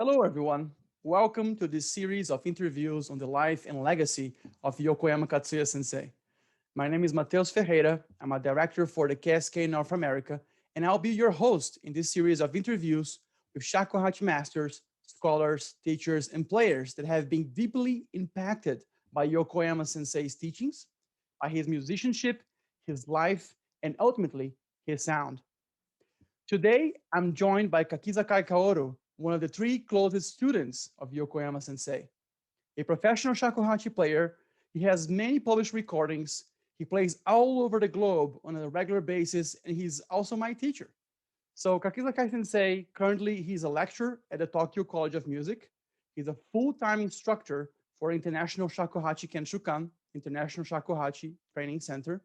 Hello, everyone. Welcome to this series of interviews on the life and legacy of Yokoyama Katsuya Sensei. My name is Mateus Ferreira. I'm a director for the KSK North America, and I'll be your host in this series of interviews with shakuhachi masters, scholars, teachers, and players that have been deeply impacted by Yokoyama Sensei's teachings, by his musicianship, his life, and ultimately his sound. Today, I'm joined by Kakizakai Kaoru, one of the three closest students of Yokoyama Sensei. A professional shakuhachi player, he has many published recordings. He plays all over the globe on a regular basis, and he's also my teacher. So Kakizakai Sensei, currently he's a lecturer at the Tokyo College of Music. He's a full-time instructor for International Shakuhachi Kenshukan, International Shakuhachi Training Center.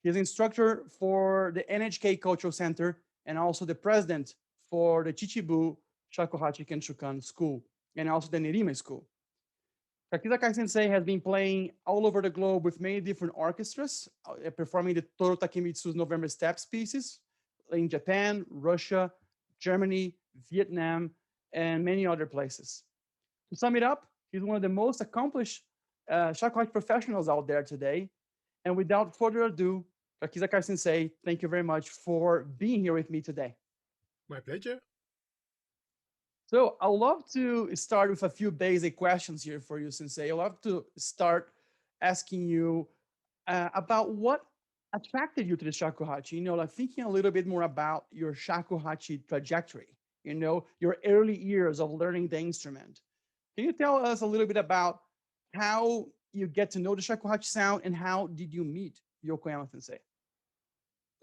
He's an instructor for the NHK Cultural Center and also the president for the Chichibu Shakuhachi Kenshukan School and also the Nerime School. Kakizakai Sensei has been playing all over the globe with many different orchestras, performing the Toru Takemitsu's November Steps pieces in Japan, Russia, Germany, Vietnam, and many other places. To sum it up, he's one of the most accomplished shakuhachi professionals out there today. And without further ado, Kakizakai Sensei, thank you very much for being here with me today. My pleasure. So I'd love to start with a few basic questions here for you, Sensei. I'd love to start asking you about what attracted you to the shakuhachi. Like thinking a little bit more about your shakuhachi trajectory. Your early years of learning the instrument. Can you tell us a little bit about how you get to know the shakuhachi sound and how did you meet Yokoyama Sensei?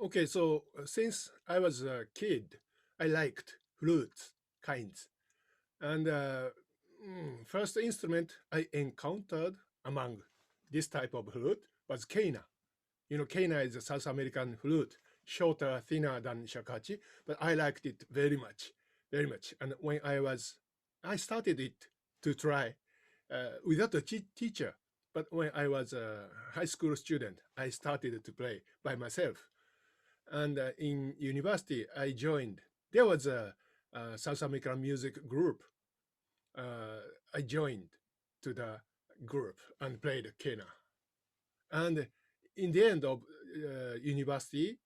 Okay, so since I was a kid, I liked flutes kinds. And first instrument I encountered among this type of flute was Kena. Kena is a South American flute, shorter, thinner than shakuhachi, but I liked it very much, very much. And when I started it to try without a teacher. But when I was a high school student, I started to play by myself. And in university, I joined. There was a South American music group. I joined to the group and played Kena. And in the end of university,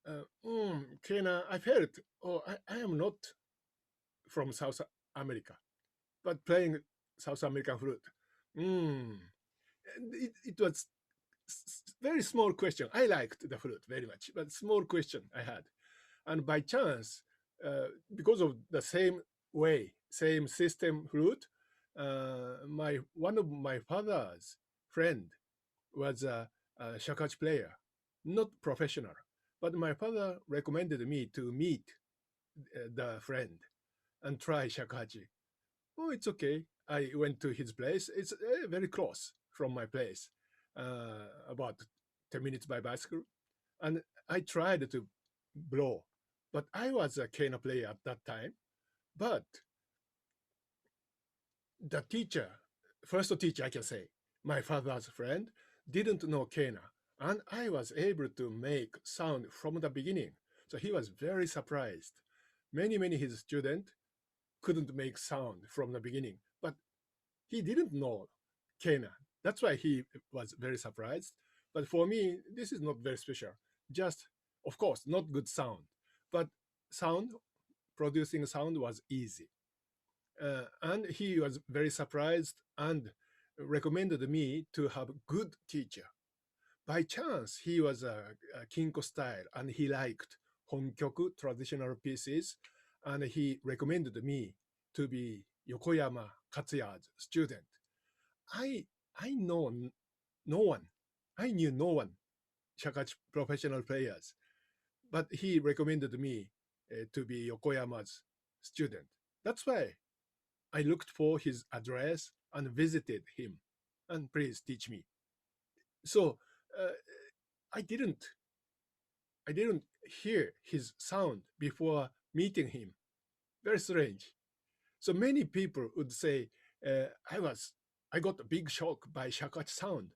Kena, I felt, oh, I am not from South America, but playing South American flute. Mm. It was very small question. I liked the flute very much, but small question I had. And by chance, because of the same way, same system flute, my one of my father's friend was a shakuhachi player, not professional, but my father recommended me to meet the friend and try shakuhachi. Oh, it's okay. I went to his place. It's very close from my place, about 10 minutes by bicycle. And I tried to blow, but I was a Kena player at that time. But the teacher, first teacher, I can say, my father's friend, didn't know Kena. And I was able to make sound from the beginning. So he was very surprised. Many his students couldn't make sound from the beginning, but he didn't know Kena. That's why he was very surprised. But for me, this is not very special. Just, of course, not good sound, but sound, producing sound was easy. And he was very surprised and recommended me to have good teacher. By chance, he was a Kinko style and he liked Honkyoku traditional pieces, and he recommended me to be Yokoyama Katsuya's student. I I know no one. I knew no one shakuhachi professional players, but he recommended me to be Yokoyama's student. That's why I looked for his address and visited him. And please teach me. So uh, I didn't I didn't hear his sound before meeting him. Very strange. So many people would say, I got a big shock by shakuhachi sound.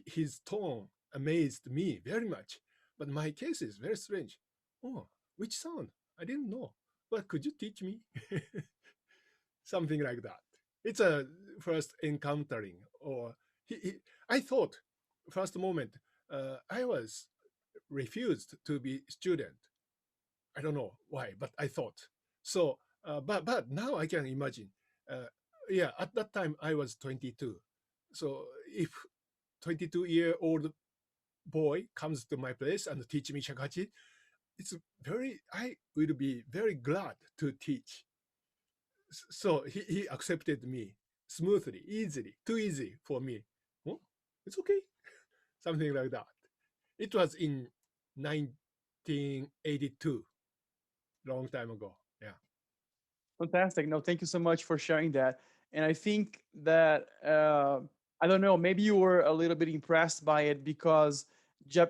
His tone amazed me very much. But my case is very strange. Oh, which sound? I didn't know. But could you teach me? something like that. It's a first encountering, or he I thought first moment I was refused to be student. I don't know why, but I thought so. But now I can imagine. Uh, yeah, at that time I was 22. So if 22-year-old boy comes to my place and teach me shakuhachi, it's very I will be very glad to teach. So he accepted me smoothly, easily, too easy for me. Oh, it's okay, something like that. It was in 1982, long time ago. Yeah. Fantastic. No, thank you so much for sharing that. And I think that I don't know, maybe you were a little bit impressed by it because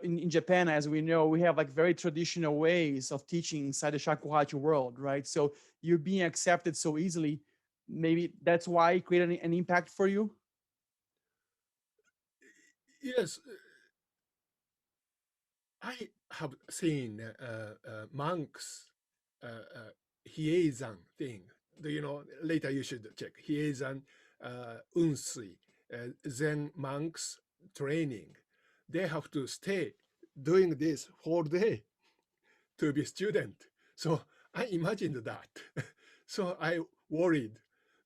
in Japan, as we know, we have like very traditional ways of teaching inside the shakuhachi world, right? So you're being accepted so easily. Maybe that's why it created an impact for you. Yes, I have seen monks hiezan thing. Do you know? Later you should check hiezan unsui. Zen monks training. They have to stay doing this whole day to be student. So I imagined that. So I worried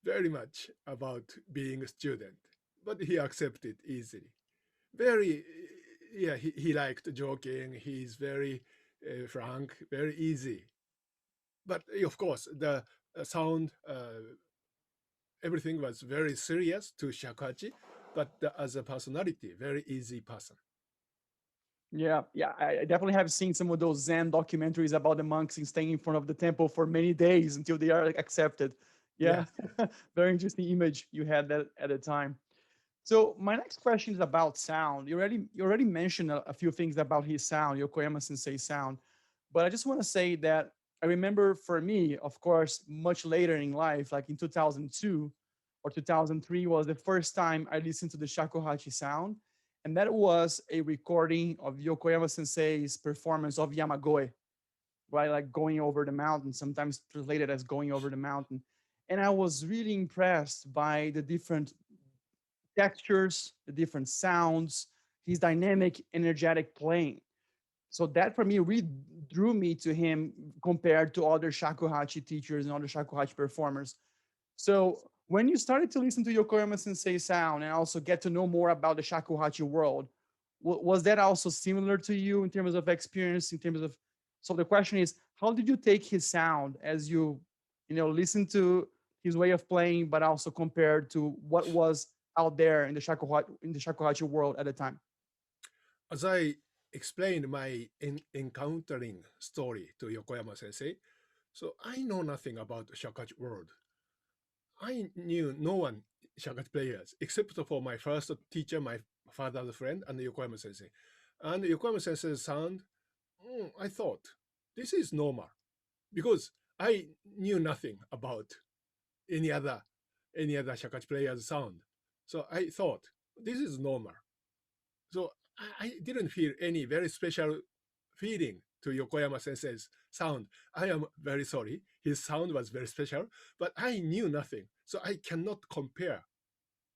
very much about being a student, but he accepted easily. Very, yeah, he liked joking. He's very frank, very easy. But of course, the sound, everything was very serious to Shakuhachi, but as a personality, very easy person. Yeah, yeah, I definitely have seen some of those Zen documentaries about the monks and staying in front of the temple for many days until they are like, accepted. Yeah, Yes, yes. very interesting image you had that at the time. So my next question is about sound. You already mentioned a few things about his sound, Yokoyama Sensei sound, but I just want to say that I remember for me, of course, much later in life, like in 2002 or 2003, was the first time I listened to the shakuhachi sound, and that was a recording of Yokoyama Sensei's performance of Yamagoe, right? Like going over the mountain, sometimes translated as going over the mountain. And I was really impressed by the different textures, the different sounds, his dynamic, energetic playing. So that for me really drew me to him compared to other shakuhachi teachers and other shakuhachi performers. So when you started to listen to Yokoyama Sensei sound and also get to know more about the shakuhachi world, was that also similar to you in terms of experience, in terms of, so the question is, how did you take his sound as listen to his way of playing, but also compared to what was out there in the shakuhachi world at the time? As I explained my encountering story to Yokoyama Sensei, so I know nothing about Shakachi world. I knew no one Shakachi players except for my first teacher, my father's friend, and Yokoyama Sensei. And Yokoyama Sensei's sound, I thought this is normal because I knew nothing about any other Shakachi player's sound. So I thought this is normal. So I didn't feel any very special feeling to Yokoyama Sensei's sound. I am very sorry. His sound was very special, but I knew nothing. So I cannot compare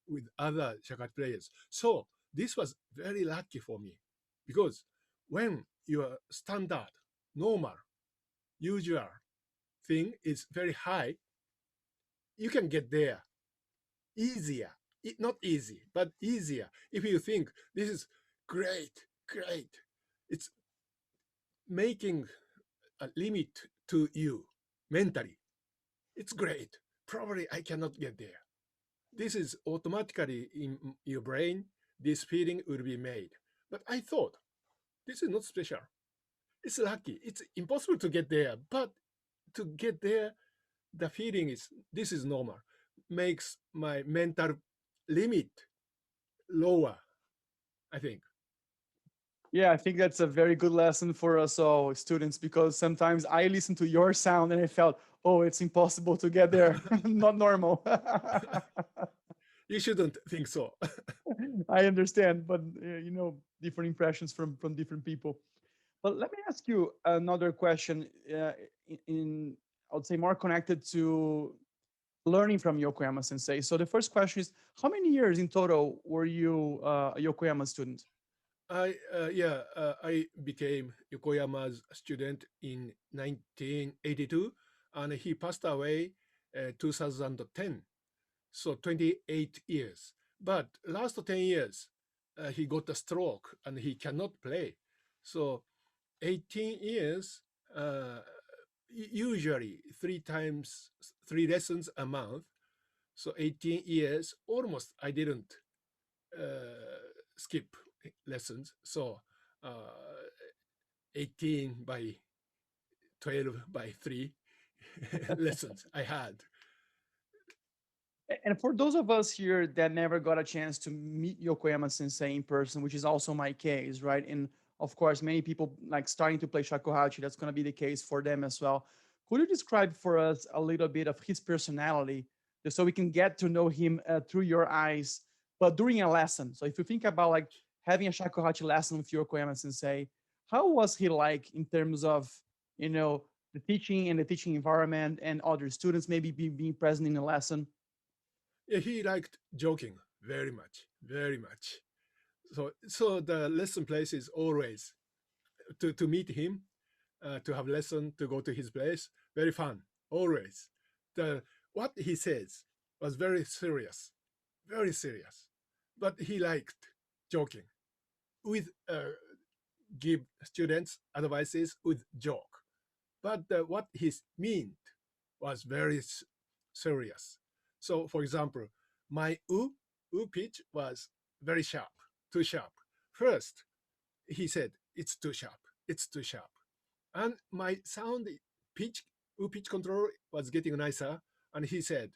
with other Shakat players. So this was very lucky for me because when your standard, normal, usual thing is very high, you can get there easier. Not easy, but easier. If you think this is great, great, it's making a limit to you mentally. It's great. Probably I cannot get there. This is automatically in your brain, this feeling will be made. But I thought, this is not special. It's lucky. It's impossible to get there. But to get there, the feeling is this is normal. Makes my mental limit lower, I think. Yeah, I think that's a very good lesson for us all students because sometimes I listen to your sound and I felt, oh, it's impossible to get there. Not normal. You shouldn't think so. I understand, but different impressions from different people. But let me ask you another question. I would say more connected to learning from Yokoyama Sensei. So the first question is, how many years in total were you a Yokoyama student? I became Yokoyama's student in 1982, and he passed away 2010. So 28 years. But last 10 years, he got a stroke and he cannot play. So 18 years, usually three lessons a month. So 18 years, almost I didn't skip lessons. So uh, 18 by 12 by 3 lessons I had. And for those of us here that never got a chance to meet Yokoyama Sensei in person, which is also my case, right? And of course, many people like starting to play shakuhachi, that's going to be the case for them as well. Could you describe for us a little bit of his personality just so we can get to know him through your eyes, but during a lesson? So if you think about like having a shakuhachi lesson with Yokoyama Sensei, how was he like in terms of, you know, the teaching and the teaching environment and other students maybe being present in the lesson? Yeah, he liked joking very much, very much. So the lesson place is always to meet him, to have lesson, to go to his place. Very fun, always. The what he says was very serious, very serious, but he liked joking with give students advices with joke. But what he meant was very serious. So, for example, my u pitch was very sharp, too sharp. First, he said, it's too sharp, it's too sharp. And my sound pitch, u pitch control was getting nicer. And he said,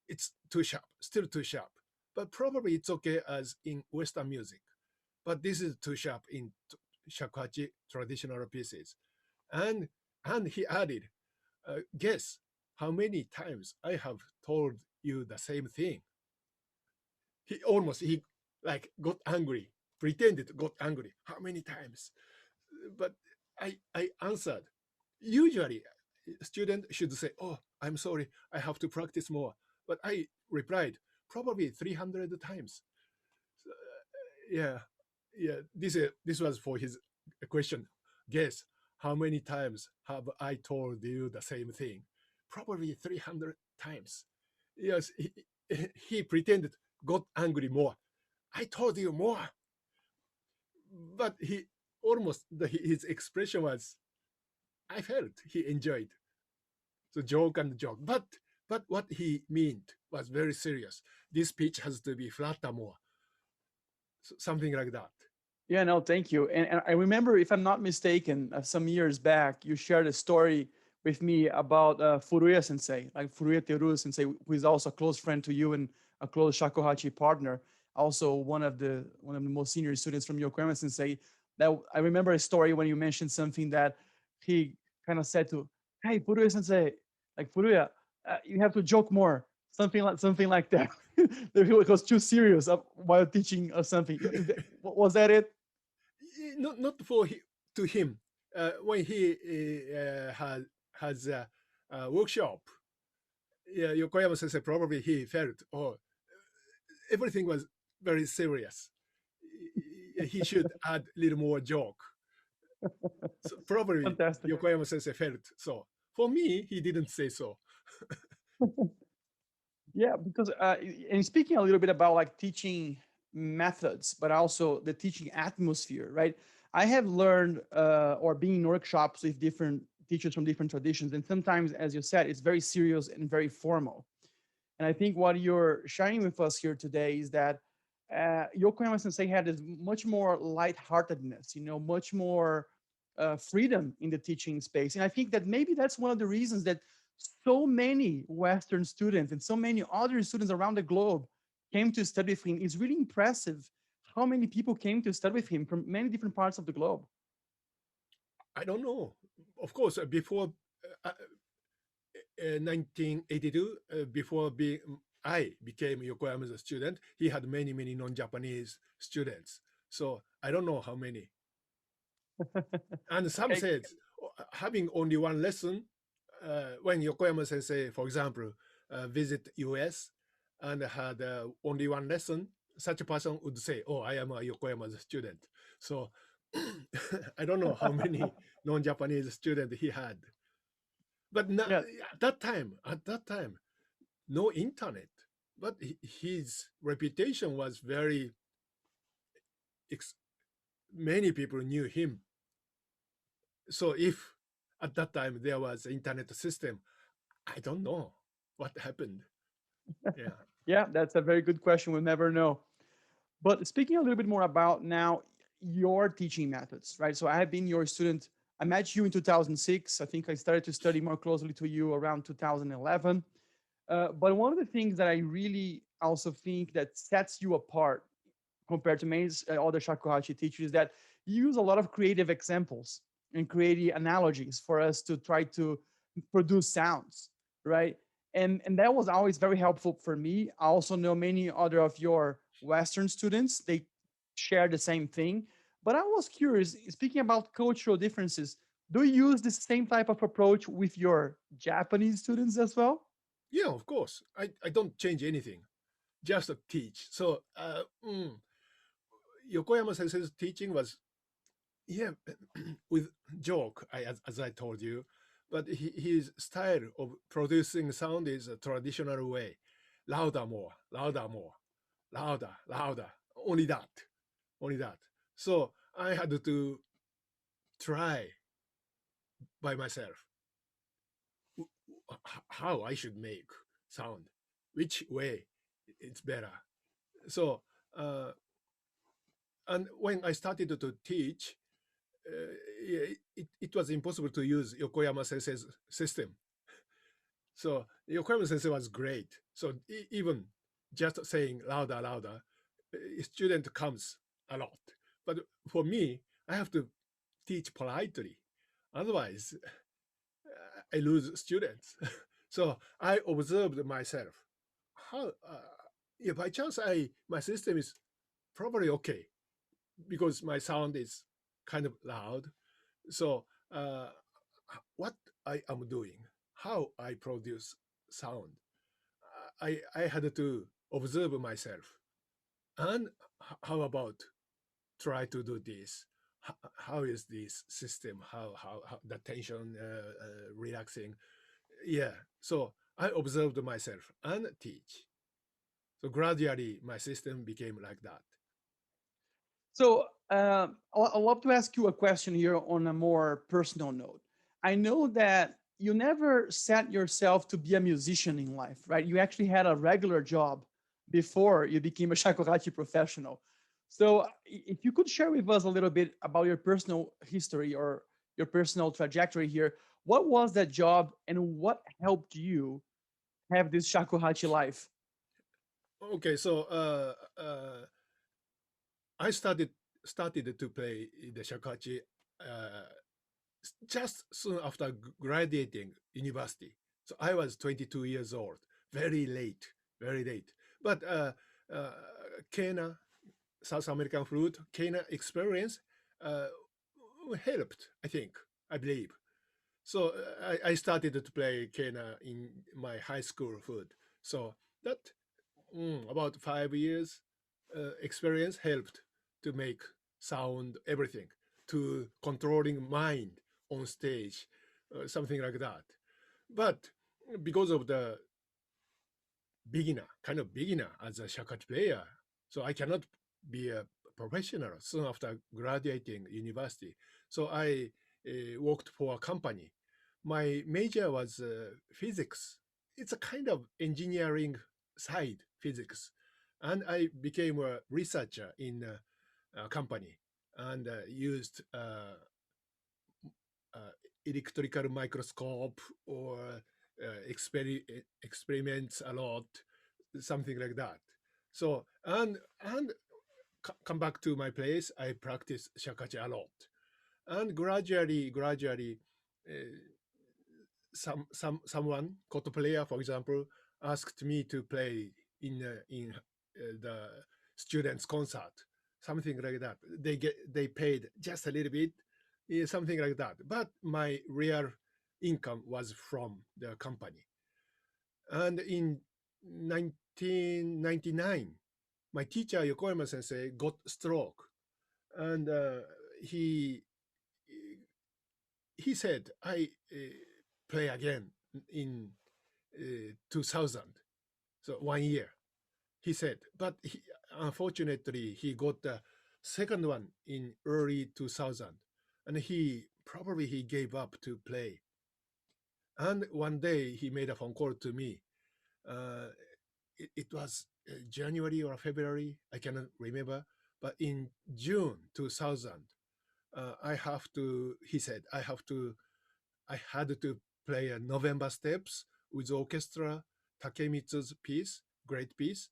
it's too sharp, still too sharp. But probably it's okay as in Western music. But this is too sharp in shakuhachi traditional pieces. And and he added, guess how many times I have told you the same thing. He like got angry, pretended got angry. How many times? But I answered. Usually, a student should say, "Oh, I'm sorry, I have to practice more." But I replied, probably 300 times. So, yeah, yeah. This was for his question. Guess how many times have I told you the same thing? Probably 300 times. Yes, he pretended, got angry more. I told you more. But he almost, his expression was, I felt he enjoyed the joke and the joke. But what he meant was very serious. This pitch has to be flatter more. Something like that. Yeah, no, thank you. And I remember, if I'm not mistaken, some years back, you shared a story with me about Furuya Sensei, like Furuya Teru Sensei, who is also a close friend to you and a close shakuhachi partner, also one of the most senior students from Yokoyama Sensei. That I remember a story when you mentioned something that he kind of said to, "Hey, Furuya Sensei, like Furuya, you have to joke more." Something like that. That he was too serious while teaching or something. Was that it? Not for to him. When he has a workshop, yeah, Yokoyama Sensei probably he felt, oh, everything was very serious. He should add a little more joke. So probably Fantastic. Yokoyama Sensei felt so. For me, he didn't say so. Yeah, because and speaking a little bit about like teaching methods, but also the teaching atmosphere, right? I have learned or been in workshops with different teachers from different traditions, and sometimes, as you said, it's very serious and very formal. And I think what you're sharing with us here today is that Yokoyama Sensei had this much more lightheartedness, much more freedom in the teaching space. And I think that maybe that's one of the reasons that so many Western students and so many other students around the globe came to study with him. It's really impressive how many people came to study with him from many different parts of the globe. I don't know. Of course, before 1982, before I became Yokoyama's student, he had many non-Japanese students. So I don't know how many. And some Okay. said having only one lesson, when Yokoyama Sensei, for example, visit US and had only one lesson, such a person would say, "Oh, I am a Yokoyama's student." So I don't know how many non-Japanese students he had, but Yeah, at that time, no internet. But his reputation was very. Ex- Many people knew him. So if at that time there was an internet system, I don't know what happened. Yeah. yeah, that's a very good question. We'll never know. But speaking a little bit more about now your teaching methods, right? So I have been your student. I met you in 2006. I think I started to study more closely to you around 2011. But one of the things that I really also think that sets you apart compared to many other shakuhachi teachers is that you use a lot of creative examples and creative analogies for us to try to produce sounds, right? And that was always very helpful for me. I also know many other of your Western students, they share the same thing. But I was curious, speaking about cultural differences, do you use the same type of approach with your Japanese students as well? Yeah, of course. I don't change anything, just teach. So Yokoyama Sensei's teaching was, yeah, with joke, as I told you, but his style of producing sound is a traditional way. Louder, more, louder, more, louder, louder. Only that, only that. So I had to try by myself how I should make sound, which way it's better. So, uh, and when I started to teach, yeah, it was impossible to use Yokoyama Sensei's system. So Yokoyama Sensei was great. So even just saying louder, louder, a student comes a lot. But for me, I have to teach politely. Otherwise, I lose students. So I observed myself. How, yeah, by chance, my system is probably okay because my sound is kind of loud. So what I am doing, how I produce sound, I had to observe myself. And how about try to do this? How is this system? How the tension relaxing? Yeah. So I observed myself and teach. So gradually, my system became like that. So I'd love to ask you a question here on a more personal note. I know that you never set yourself to be a musician in life, right? You actually had a regular job before you became a shakuhachi professional. So if you could share with us a little bit about your personal history or your personal trajectory here, what was that job and what helped you have this shakuhachi life? Okay, so I started to play the shakuhachi uh, just soon after graduating university. So I was 22 years old, very late, very late. But uh, Kena, South American flute, Kena experience uh, helped, I think, I believe. So I started to play Kena in my high school flute. So that about 5 years experience helped to make sound everything, to controlling mind on stage, something like that. But because of the beginner, kind of beginner as a shakuhachi player, so I cannot be a professional soon after graduating university. So I worked for a company. My major was physics. It's a kind of engineering side physics, and I became a researcher in a company and used uh, electrical microscope or experiments a lot, something like that. So and come back to my place, I practice shakachi a lot, and gradually, uh, someone, koto player, for example, asked me to play in the students' concert, something like that. They paid just a little bit, something like that. But my real income was from the company. And in 1999, my teacher Yokoyama Sensei got stroke, and he said I play again in 2000, so 1 year. He said, but unfortunately he got the second one in early 2000, and he gave up to play. And one day he made a phone call to me. Uh, it was January or February, I cannot remember, but in June 2000, I have to. He said I had to play a November Steps with orchestra, Takemitsu's piece, great piece,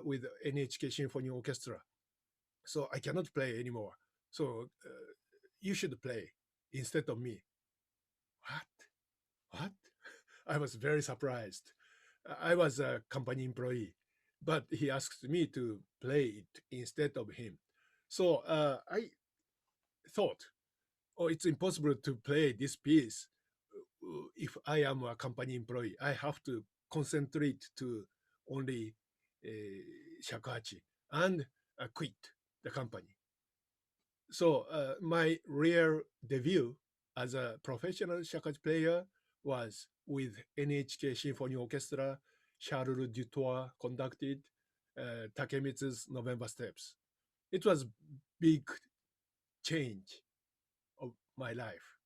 with NHK Symphony Orchestra. So I cannot play anymore. So you should play instead of me. What? What? I was very surprised. I was a company employee, but he asked me to play it instead of him. So I thought, oh, it's impossible to play this piece if I am a company employee. I have to concentrate to only shakuhachi and quit the company. So my real debut as a professional shakuhachi player was with NHK Symphony Orchestra, Charles Dutoit conducted Takemitsu's November Steps. It was big change of my life.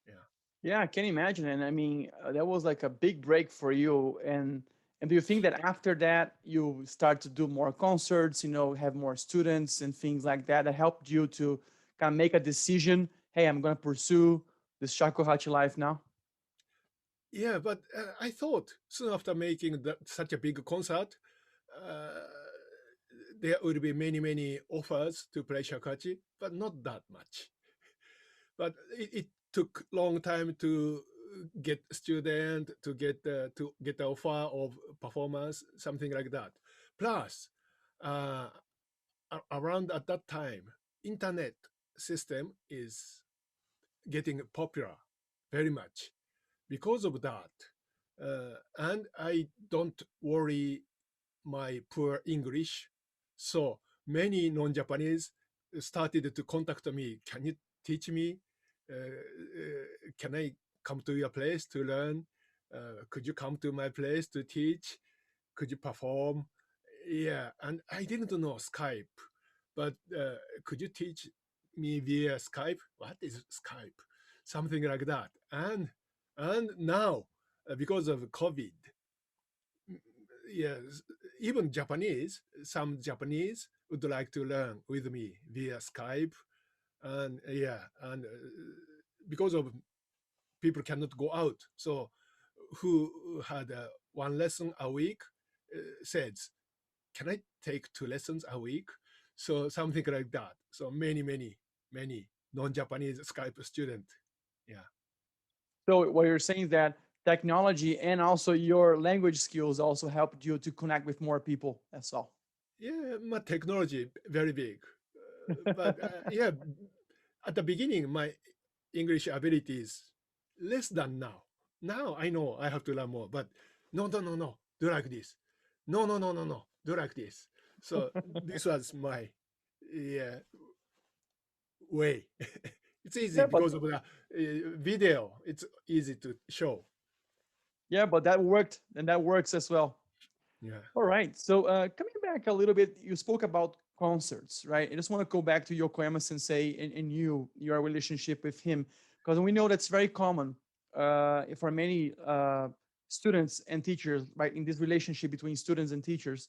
Yeah. Yeah, I can imagine. And I mean, that was like a big break for you. And do you think that after that you start to do more concerts, have more students and things like that helped you to kind of make a decision? Hey, I'm going to pursue this shakuhachi life now. Yeah, but I thought soon after making such a big concert, uh, there would be many offers to play shakuhachi, but not that much. But it took long time to get student to get the offer of performance, something like that. Plus, uh, around at that time, internet system is getting popular very much. Because of that, and I don't worry my poor English. So many non-Japanese started to contact me. Can you teach me? Can I come to your place to learn? Could you come to my place to teach? Could you perform? Yeah, and I didn't know Skype, but could you teach me via Skype? What is Skype? Something like that. And now, because of COVID, yes, even Japanese, some Japanese would like to learn with me via Skype, and yeah, and because of people cannot go out, so who had one lesson a week says, "Can I take 2 lessons a week?" So something like that. So many non-Japanese Skype student. Yeah, So what you're saying is that technology and also your language skills also helped you to connect with more people. That's all. yeah, my technology very big, but yeah, at the beginning my English ability is less than now. Now I know I have to learn more, but no, do like this. No, do like this. So this was my yeah way. It's easy Yeah, but because of the video. It's easy to show. that worked, and that works as well. Yeah, All right. So coming back a little bit, you spoke about concerts, right? I just want to go back to Yokoyama Sensei and your relationship with him, because we know that's very common for many students and teachers, right? In this relationship between students and teachers,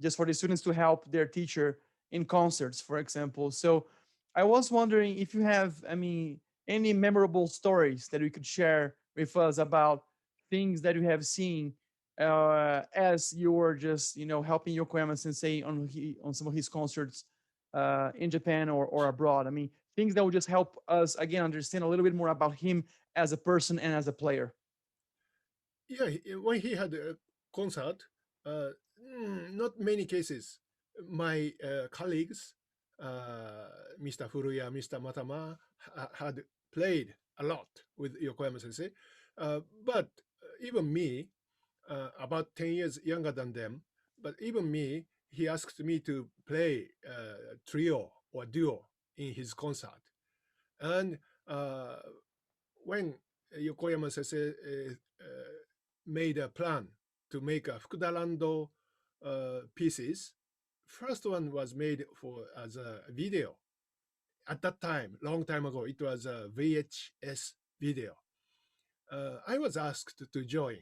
just for the students to help their teacher in concerts, for example. So I was wondering if you have, I mean, any memorable stories that you could share with us about things that you have seen as you were just helping Yokoyama Sensei on some of his concerts in Japan or abroad. I mean, things that would just help us again understand a little bit more about him as a person and as a player. yeah. When he had a concert, uh, not many cases. My colleagues, Mr. Furuya, Mr. Matama, had played a lot with Yokoyama Sensei, but even me. about 10 years younger than them. But even me, he asked me to play trio or duo in his concert. And uh, when Yokoyama Sensei made a plan to make a Fukudarando pieces, first one was made for as a video. At that time, long time ago, it was a VHS video. I was asked to join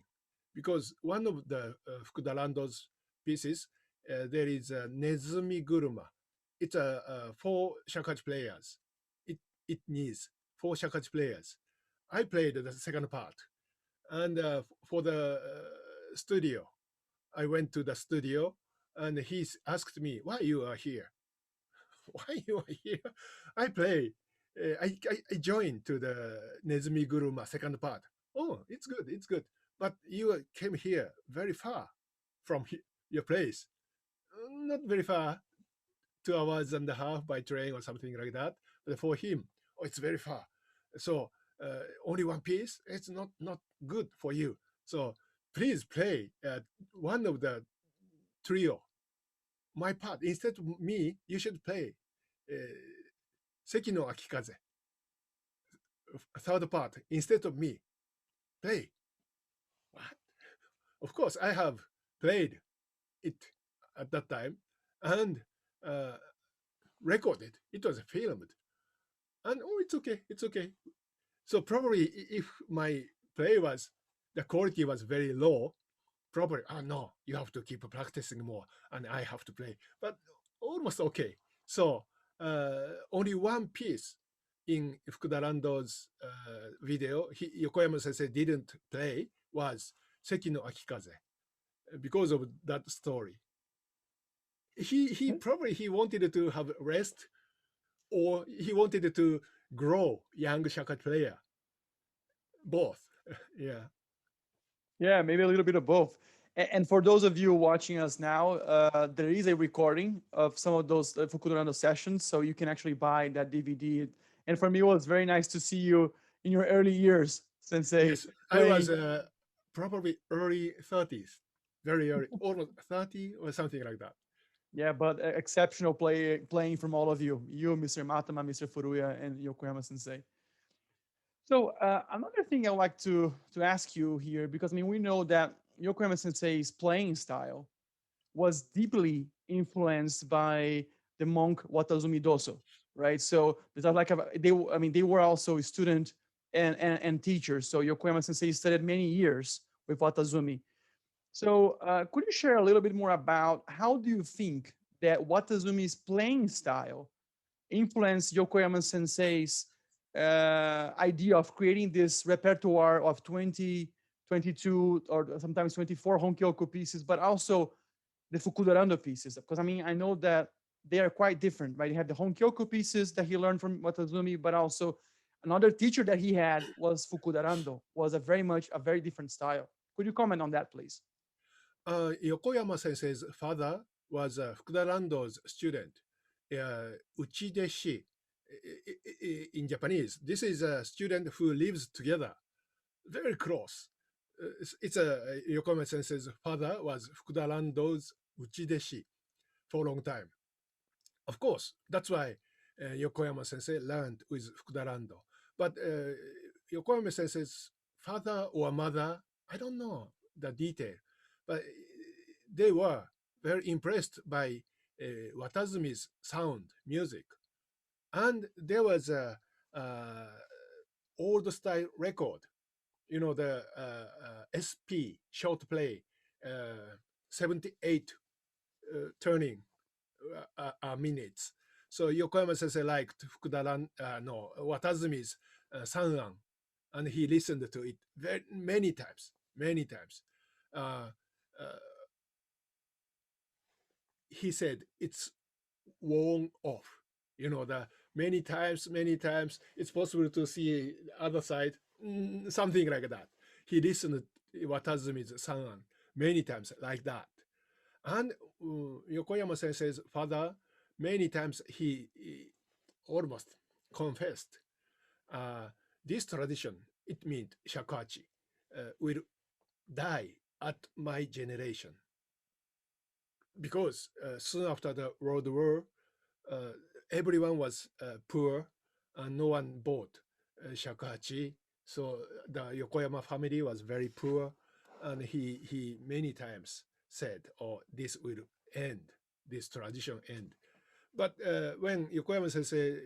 because one of the Fukudarando's pieces, there is a Nezumi Guruma. It's four shakuhachi players. It needs four shakuhachi players. I played the second part, and for the studio, I went to the studio, and he asked me, "Why you are here? Why you are here?" I play. I joined to the Nezumi Guruma second part. Oh, it's good, it's good. But you came here very far from your place. Not very far, 2 hours and a half by train or something like that. But for him, oh, it's very far. So only one piece, it's not good for you. So please play one of the trio. My part, instead of me, you should play Seki no Akikaze, third part, instead of me. Play. What? Of course, I have played it at that time and uh, recorded. It was filmed. And oh, it's okay, it's okay. So probably if my play was, the quality was very low, probably, no, you have to keep practicing more and I have to play. But almost okay. So only one piece in Fukudarando's video, Yokoyama Sensei didn't play, was Seki no Akikaze because of that story. He probably he wanted to have rest, or he wanted to grow young shaka player. Both. Yeah. Yeah, maybe a little bit of both. And for those of you watching us now, there is a recording of some of those Fukudorando sessions, so you can actually buy that DVD. And for me, it was very nice to see you in your early years, Sensei, Yes, I was playing. probably early 30s, very early, almost 30 or something like that. Yeah, but exceptional playing from all of you, Mr. Matama, Mr. Furuya, and Yokoyama Sensei. So another thing I'd like to ask you here, because I mean we know that Yokoyama Sensei's playing style was deeply influenced by the monk Watazumi Doso, right? So there's like I mean they were also a student and teachers. So Yokoyama Sensei studied many years with Watazumi. So could you share a little bit more about how do you think that Watazumi's playing style influenced Yokoyama Sensei's idea of creating this repertoire of 20, 22, or sometimes 24 Honkyoku pieces, but also the Fukudorando pieces? Because I mean, I know that they are quite different, right? You have the Honkyoku pieces that he learned from Watazumi, but also another teacher that he had was Fukudorando, was a very different style. Could you comment on that, please? Yokoyama Sensei's father was Fukudarando's student, Uchideshi in Japanese. This is a student who lives together, very close. It's a Yokoyama Sensei's father was Fukudarando's Uchideshi for a long time. Of course, that's why Yokoyama Sensei learned with Fukudarando. But Yokoyama Sensei's father or mother, I don't know the detail, but they were very impressed by Watazumi's sound, music. And there was a old style record, the SP short play, 78 turning minutes. So Yokoyama Sensei liked Watazumi's Sanran, and he listened to it very many times, many times. Uh, uh, he said it's worn off. The many times it's possible to see the other side, something like that. He listened to Watazumi's Sanran many times like that. And Yokoyama Sensei's father, many times he almost confessed uh, this tradition, it means shakuhachi, will die at my generation. Because soon after the World War, uh, everyone was poor and no one bought shakuhachi. So the Yokoyama family was very poor, and he many times said, "Oh, this will end, this tradition end." But when Yokoyama Sensei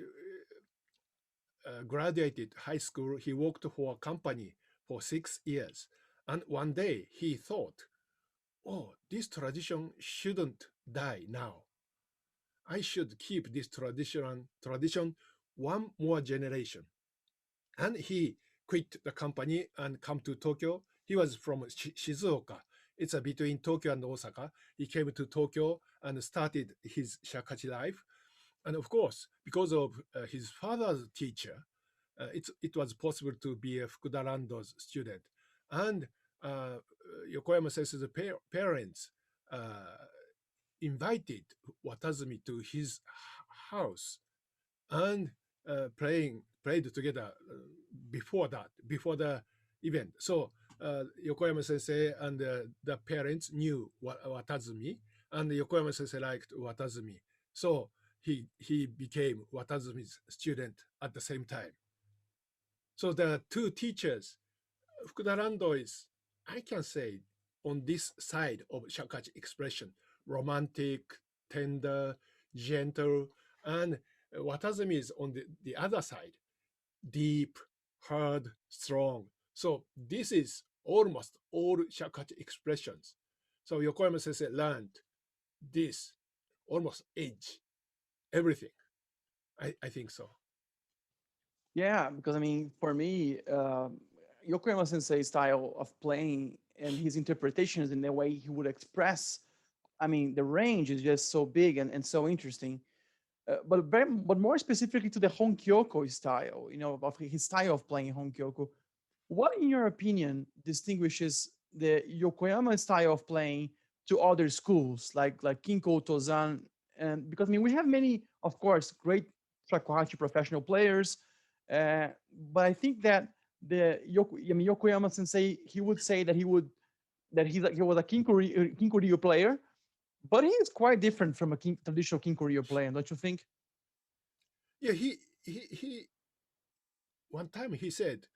graduated high school, he worked for a company for 6 years, and one day he thought, "Oh, this tradition shouldn't die now. I should keep this tradition one more generation." And he quit the company and come to Tokyo. He was from Shizuoka. It's between Tokyo and Osaka. He came to Tokyo and started his shakuhachi life. And of course, because of his father's teacher, it was possible to be a Fukuda Rando's student. And Yokoyama Sensei's parents uh, invited Watazumi to his house and played together before the event. So Yokoyama Sensei and the parents knew Watazumi, and Yokoyama Sensei liked Watazumi. So he became Watazumi's student at the same time. So the two teachers, Fukuda Rando is, I can say, on this side of shakuhachi expression, romantic, tender, gentle, and Watazumi is on the other side, deep, hard, strong. So this is almost all shakuhachi expressions. So Yokoyama Sensei learned this, almost edge, everything. I think so. Yeah, because I mean, for me, Yokoyama Sensei's style of playing and his interpretations and the way he would express, I mean, the range is just so big and so interesting. But more specifically to the Honkyoko style, you know, of his style of playing Honkyoko, what, in your opinion, distinguishes the Yokoyama style of playing to other schools like Kinko, Tozan, and because I mean we have many, of course, great shakuhachi professional players, uh, but I think that I mean, Yokoyama Sensei, he would say that he was a Kinko-ryu player, but he is quite different from a traditional Kinko-ryu player, don't you think? Yeah, he one time he said,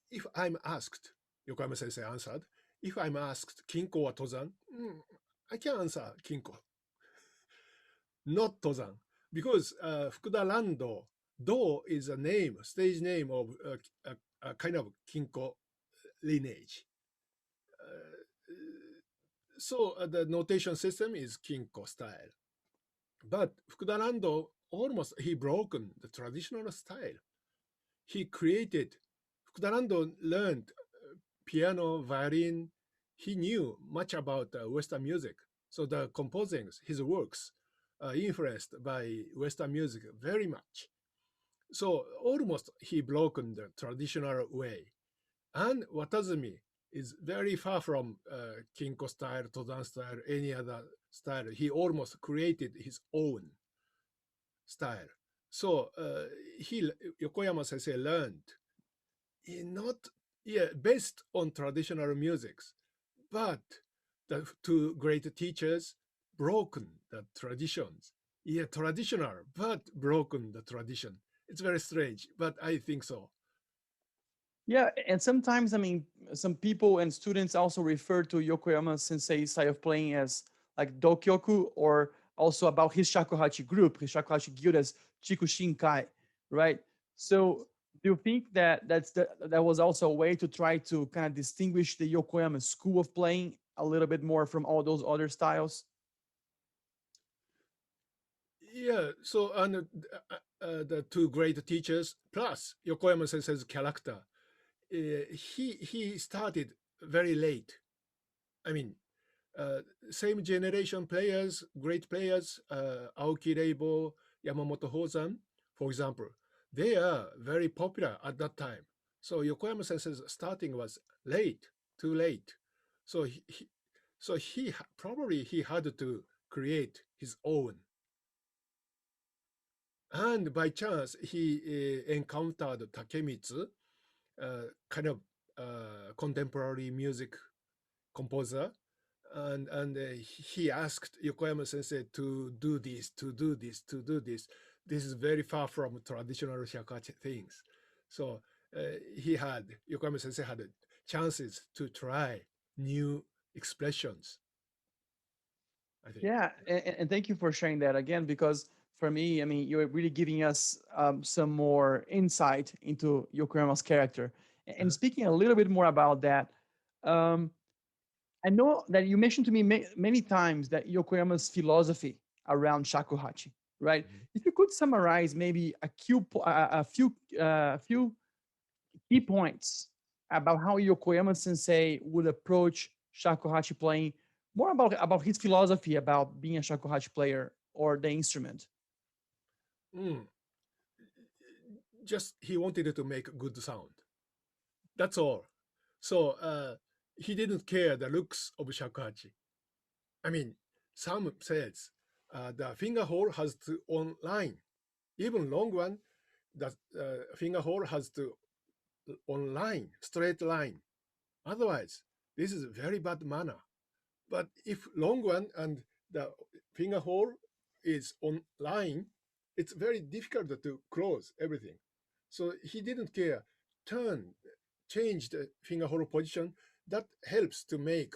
if I'm asked, Yokoyama Sensei answered, if I'm asked Kinko or Tozan, I can answer Kinko, not Tozan. Because Fukuda Rando, Do is a name, stage name of a kind of Kinko lineage. Uh, so the notation system is Kinko style. But Fukuda Rando, almost he broken the traditional style. He created, Fukuda Rando learned piano, violin. He knew much about Western music. So the composings, his works, influenced by Western music very much. So almost he broken the traditional way. And Watazumi is very far from Kinko style, Tozan style, any other style. He almost created his own style. So he Yokoyama Sensei learned not based on traditional musics, but the two great teachers broken the traditions. Yeah, traditional, but broken the tradition. It's very strange, but I think so. Yeah, and sometimes I mean, some people and students also refer to Yokoyama Sensei's style of playing as like Dokyoku, or also about his shakuhachi group, his shakuhachi guild as Chikushinkai, right? So, do you think that that was also a way to try to kind of distinguish the Yokoyama school of playing a little bit more from all those other styles? Yeah, so and the two great teachers plus Yokoyama Sensei's character, he started very late. I mean, uh, same generation players, great players, Aoki Reibo, Yamamoto Hozan, for example, they are very popular at that time. So Yokoyama Sensei's starting was late, too late. So probably he had to create his own. And by chance, he encountered Takemitsu, kind of contemporary music composer, and he asked Yokoyama Sensei to do this, to do this, to do this. This is very far from traditional shakuhachi things. So Yokoyama Sensei had chances to try new expressions, I think. Yeah, and thank you for sharing that again, because for me, I mean, you're really giving us some more insight into Yokoyama's character. And Uh, speaking a little bit more about that, um, I know that you mentioned to me many times that Yokoyama's philosophy around shakuhachi, right? mhm. If you could summarize maybe a few key points about how Yokoyama Sensei would approach shakuhachi playing, more about his philosophy about being a shakuhachi player or the instrument. Mm. Just he wanted to make good sound. That's all. So he didn't care the looks of shakuhachi. I mean, some says the finger hole has to on line. Even long one, the finger hole has to on line, straight line. Otherwise, this is very bad manner. But if long one and the finger hole is on line, it's very difficult to close everything. So he didn't care. Turn, change the finger hole position. That helps to make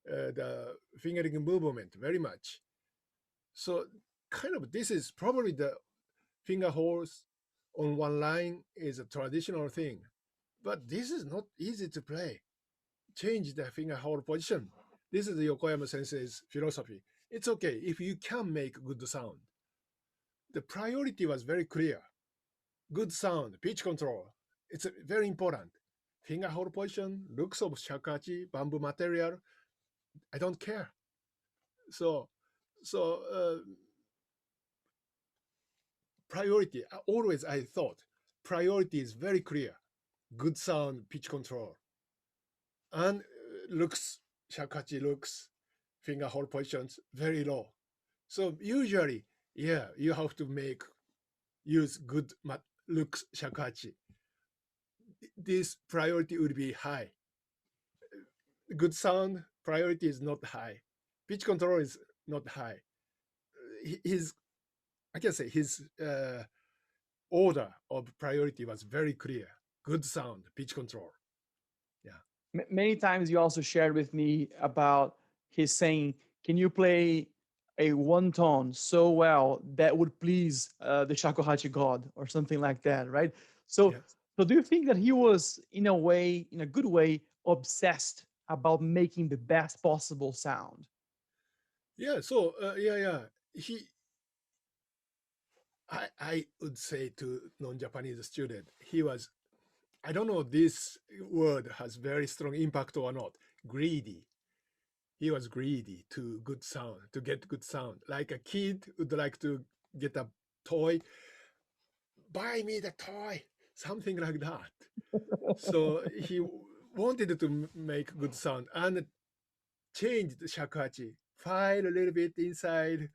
the fingering movement very much. So kind of this is probably the finger holes on one line is a traditional thing. But this is not easy to play. Change the finger hole position. This is the Yokoyama Sensei's philosophy. It's okay if you can make good sound. The priority was very clear. Good sound, pitch control. It's very important. Finger hole position, looks of shakuhachi, bamboo material. I don't care. So, so priority. Always I thought priority is very clear. Good sound, pitch control, and looks shakuhachi looks, finger hole positions very low. So usually, yeah, you have to use good looks shakuhachi. This priority would be high. Good sound priority is not high. Pitch control is not high. His I can say his order of priority was very clear. Good sound, pitch control. Yeah. Many times you also shared with me about his saying, "Can you play a one tone so well that would please the shakuhachi god," or something like that, right? So, Yes. so do you think that he was, in a way, in a good way, obsessed about making the best possible sound? Yeah. So yeah. He I would say to non-Japanese student, he was, I don't know this word has very strong impact or not, greedy. He was greedy to good sound, to get good sound. Like a kid would like to get a toy, buy me the toy, something like that. So he wanted to make good sound and changed shakuhachi, file a little bit inside,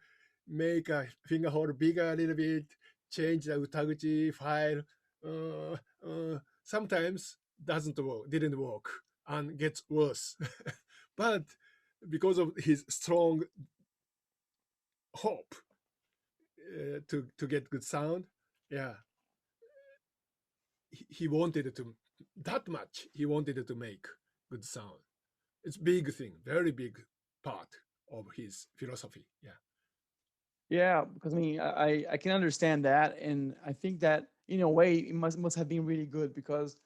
make a finger hole bigger a little bit, change the utaguchi file. Sometimes doesn't work, didn't work, and gets worse. But because of his strong hope to get good sound, yeah, he wanted to that much. He wanted to make good sound. It's big thing, very big part of his philosophy. Yeah. Yeah, because I mean, I can understand that, and I think that in a way it must have been really good, because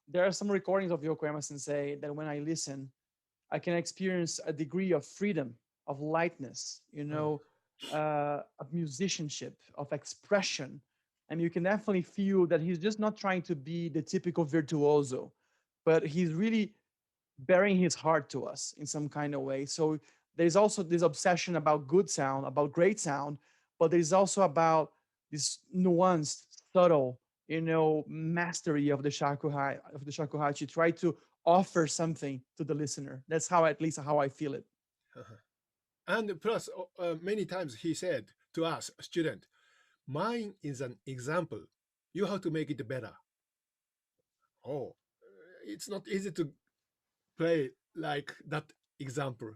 there are some recordings of Yokoyama Sensei that when I listen, I can experience a degree of freedom, of lightness, Uh, of musicianship, of expression. And you can definitely feel that he's just not trying to be the typical virtuoso, but he's really bearing his heart to us in some kind of way. So there's also this obsession about good sound, about great sound, but there's also about this nuanced, subtle, mastery of the shakuhachi. Try to offer something to the listener. That's how, at least, how I feel it. and plus, many times he said to us, student, mine is an example. You have to make it better. Oh, it's not easy to play like that example,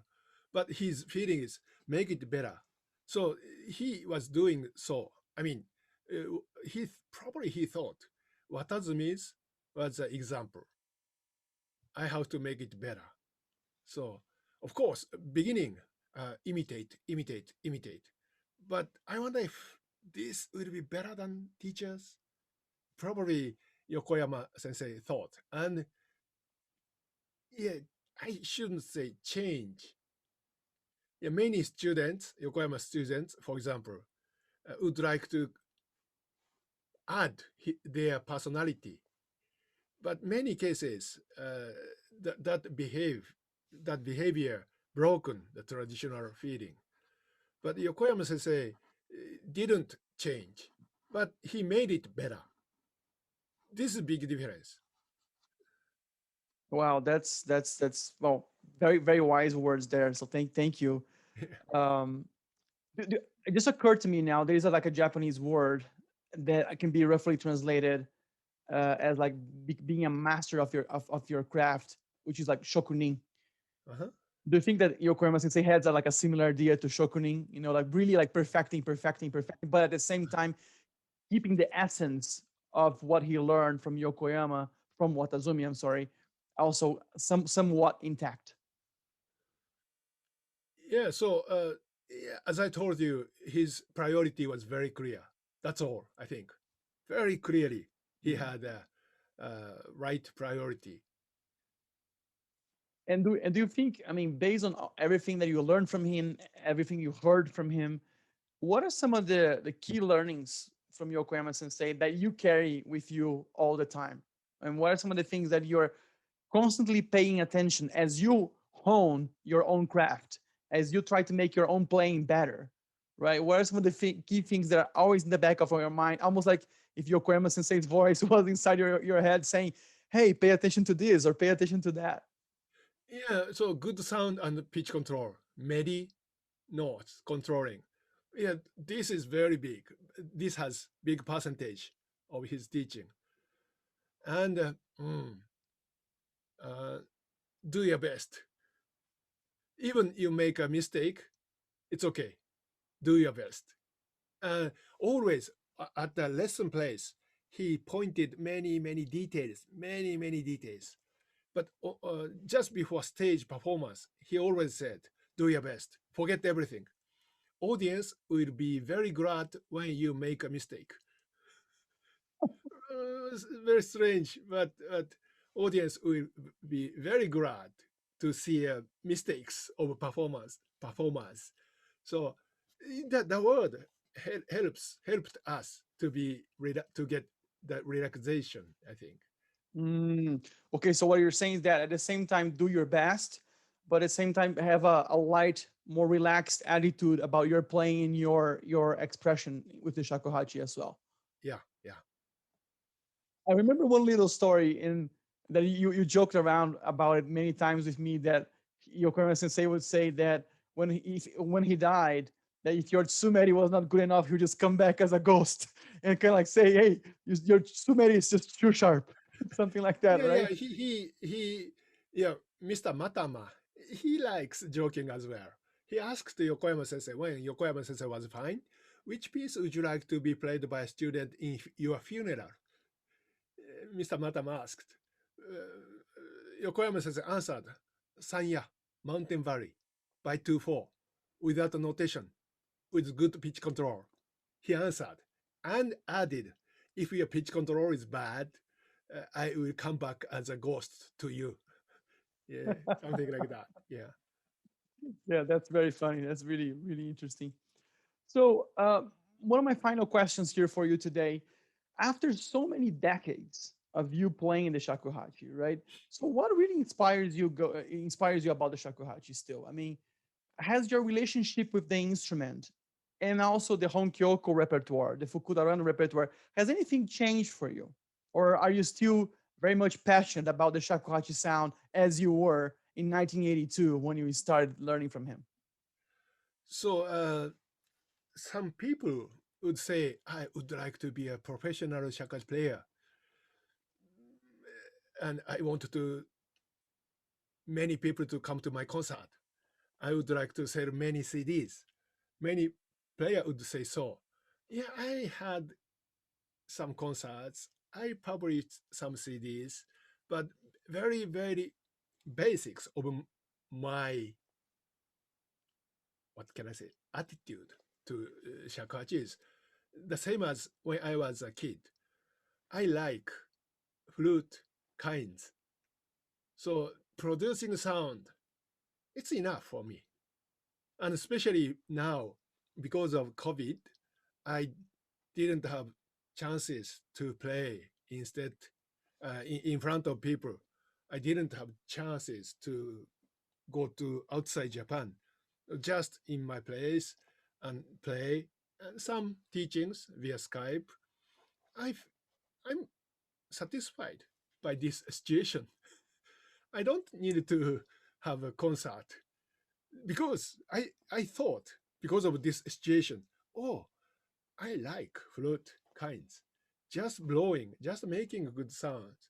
but his feeling is make it better. So he was doing so. I mean, probably he thought Watazumi was an example. I have to make it better. So of course, beginning imitate, imitate, imitate. But I wonder if this will be better than teachers. Probably Yokoyama Sensei thought, and yeah, I shouldn't say change. Yeah, many students, Yokoyama students, for example, would like to add their personality, but many cases that behavior broken the traditional feeling. But Yokoyama Sensei didn't change, but he made it better. This is a big difference. Wow, that's well, very very wise words there. So thank you. Um, it just occurred to me now. There is like a Japanese word that can be roughly translated as like being a master of your craft, which is like shokunin. Uh-huh. Do you think that Yokoyama Sensei has like a similar idea to shokunin? You know, like really like perfecting, but at the same time keeping the essence of what he learned from Yokoyama, from Watazumi, I'm sorry, also somewhat intact. Yeah, so yeah, as I told you, his priority was very clear. That's all, I think. Very clearly, he Mm. had a right priority. And do you think, I mean, based on everything that you learned from him, everything you heard from him, what are some of the key learnings from Yokoyama Sensei that you carry with you all the time? And what are some of the things that you're constantly paying attention as you hone your own craft, as you try to make your own playing better, right? What are some of the key things that are always in the back of your mind, almost like if Yokoyama Sensei's voice was inside your head saying, hey, pay attention to this or pay attention to that? Yeah, so good sound and pitch control, MIDI notes controlling. Yeah, this is very big. This has big percentage of his teaching. And uh, do your best. Even you make a mistake, it's okay. Do your best. Always at the lesson place, he pointed many details, many details. But just before stage performance, he always said, "Do your best. Forget everything. Audience will be very glad when you make a mistake." It's very strange, but audience will be very glad to see mistakes of performers. So the word helped us to to get that relaxation, I think. Mm, okay, so what you're saying is that at the same time, do your best, but at the same time, have a light, more relaxed attitude about your playing and your expression with the shakuhachi as well. Yeah, yeah. I remember one little story in that you joked around about it many times with me that Yokoyama Sensei would say that when he died, that if your tsumeri was not good enough, he would just come back as a ghost and kind of like say, "Hey, your tsumeri is just too sharp," something like that, Yeah. right? Yeah. Mr. Matama, he likes joking as well. He asked Yokoyama Sensei when Yokoyama Sensei was fine, which piece would you like to be played by a student in your funeral? Mr. Matama asked. Yokoyama Sensei answered, Sanya, Mountain Valley, by 2/4, without a notation, with good pitch control. He answered and added, if your pitch control is bad, I will come back as a ghost to you. Yeah, something like that. Yeah. Yeah, that's very funny. That's really, really interesting. So, one of my final questions here for you today, after so many decades of you playing the shakuhachi, right? So, what really inspires you about the shakuhachi still? I mean, has your relationship with the instrument and also the honkyoko repertoire, the fukudarano repertoire, has anything changed for you? Or are you still very much passionate about the shakuhachi sound as you were in 1982 when you started learning from him? So some people would say, I would like to be a professional shakuhachi player. And I wanted to many people to come to my concert. I would like to sell many CDs. Many player would say so. Yeah, I had some concerts. I published some CDs, but very, very basics of my, what can I say, attitude to shakuhachi is the same as when I was a kid. I like flute kinds. So producing sound, it's enough for me. And especially now, because of COVID, I didn't have chances to play instead in front of people. I didn't have chances to go to outside Japan, just in my place and play some teachings via Skype. I've, I'm satisfied by this situation. I don't need to have a concert because I thought because of this situation, oh, I like flute kinds. Just blowing, just making good sounds.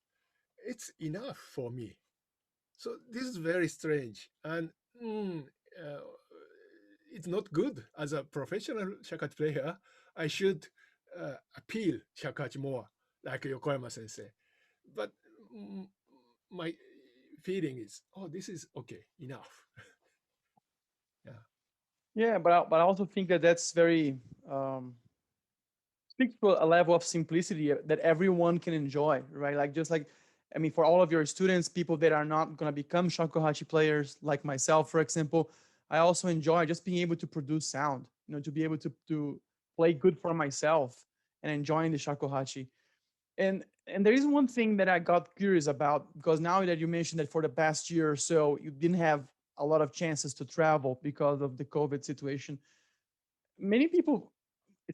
It's enough for me. So this is very strange. And uh, it's not good as a professional shakuhachi player. I should appeal shakuhachi more, like Yokoyama Sensei. But mm, my feeling is, oh, this is okay, enough. Yeah. Yeah, but I also think that that's very um, speaks to a level of simplicity that everyone can enjoy, right? Like just like I mean, for all of your students, people that are not going to become shakuhachi players, like myself, for example, I also enjoy just being able to produce sound. You know, to be able to play good for myself and enjoying the shakuhachi. And there is one thing that I got curious about because now that you mentioned that for the past year or so you didn't have a lot of chances to travel because of the COVID situation. Many people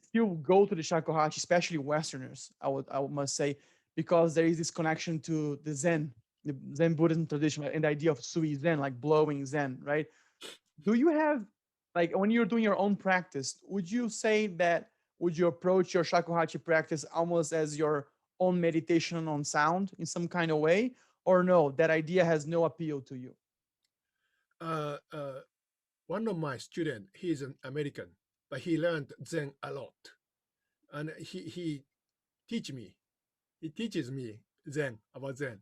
still go to the shakuhachi, especially Westerners. I must say, because there is this connection to the Zen Buddhism tradition, and the idea of sui Zen, like blowing Zen, right? Do you have like when you're doing your own practice? Would you say that would you approach your shakuhachi practice almost as your own meditation on sound in some kind of way, or no? That idea has no appeal to you. Uh, uh, One of my students, he's an American, but he learned Zen a lot. And he teach me, he teaches me Zen, about Zen.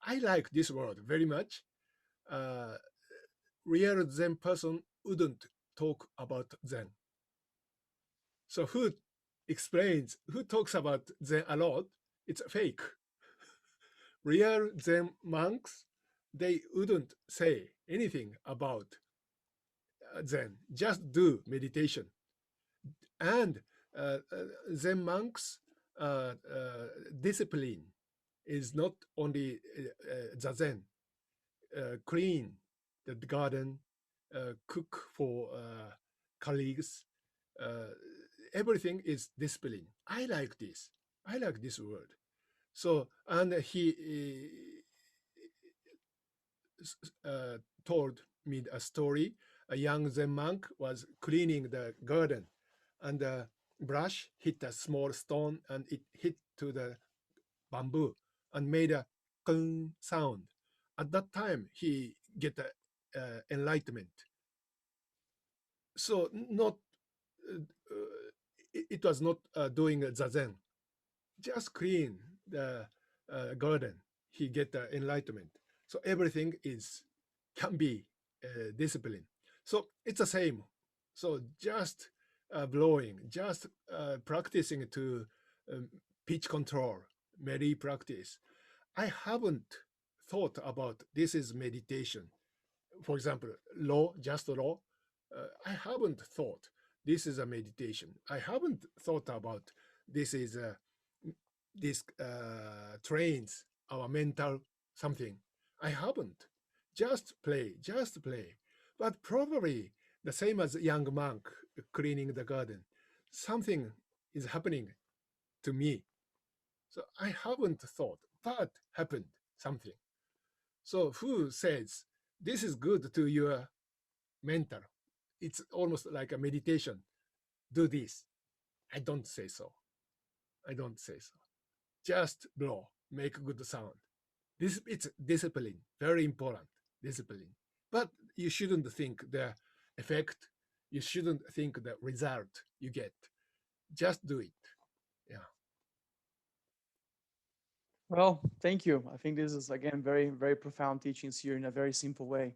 I like this word very much. Uh, Real Zen person wouldn't talk about Zen. So who talks about Zen a lot, it's fake. Real Zen monks, they wouldn't say anything about Zen, just do meditation. And Zen monks' discipline is not only zazen, clean the garden, cook for colleagues. Uh, Everything is discipline. I like this. I like this word. So, and he uh, told me a story. A young Zen monk was cleaning the garden, and the brush hit a small stone, and it hit to the bamboo and made a cling sound. At that time, he get enlightenment. So not it was not doing zazen, just clean the garden. He get enlightenment. So everything is can be discipline. So it's the same. So just blowing, just practicing to um, pitch control, merry practice. I haven't thought about this is meditation. For example, law, just law. I haven't thought this is a meditation. I haven't thought about this is this trains our mental something. I haven't. Just play, just play. But probably the same as a young monk cleaning the garden. Something is happening to me. So I haven't thought, but happened something. So who says this is good to your mental? It's almost like a meditation. Do this. I don't say so. I don't say so. Just blow, make good sound. This it's discipline, very important discipline. But you shouldn't think the effect, you shouldn't think the result you get. Just do it. Yeah. Well, thank you. I think this is again very, very profound teachings here in a very simple way.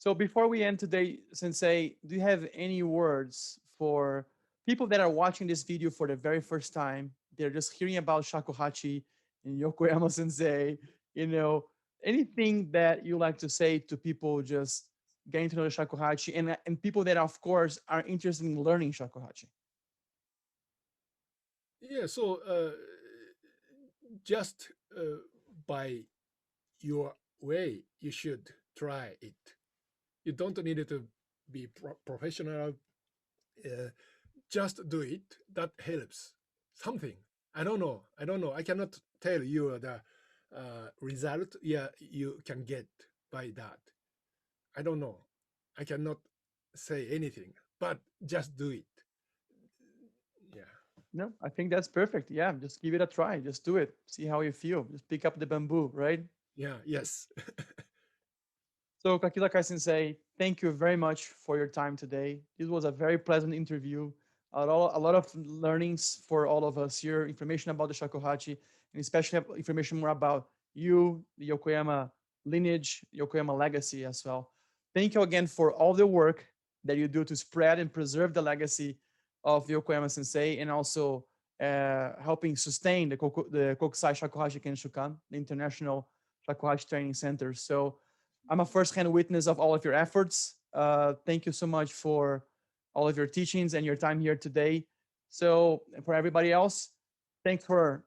So before we end today, Sensei, do you have any words for people that are watching this video for the very first time? They're just hearing about shakuhachi and Yokoyama Sensei, you know, anything that you like to say to people just getting to know the shakuhachi and people that of course are interested in learning shakuhachi? Yeah, so just by your way, you should try it. You don't need to be professional. Uh, just do it. That helps. Something. I don't know. I don't know. I cannot tell you the result. Yeah, you can get by that. I don't know. I cannot say anything. But just do it. Yeah. No, I think that's perfect. Yeah, just give it a try. Just do it. See how you feel. Just pick up the bamboo, right? Yeah. Yes. So, Kakizakai Sensei, thank you very much for your time today. This was a very pleasant interview. A lot of learnings for all of us here, information about the shakuhachi, and especially information more about you, the Yokoyama lineage, Yokoyama legacy as well. Thank you again for all the work that you do to spread and preserve the legacy of Yokoyama Sensei and also helping sustain the Kokusai Shakuhachi Kenshukan, the International Shakuhachi Training Center. So I'm a first-hand witness of all of your efforts. Thank you so much for all of your teachings and your time here today. So for everybody else, thanks for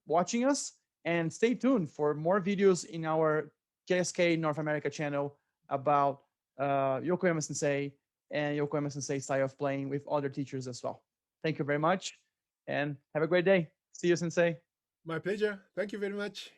watching us and stay tuned for more videos in our KSK North America channel about Yokoyama Sensei and Yokoyama Sensei style of playing with other teachers as well. Thank you very much and have a great day. See you, Sensei. My pleasure. Thank you very much.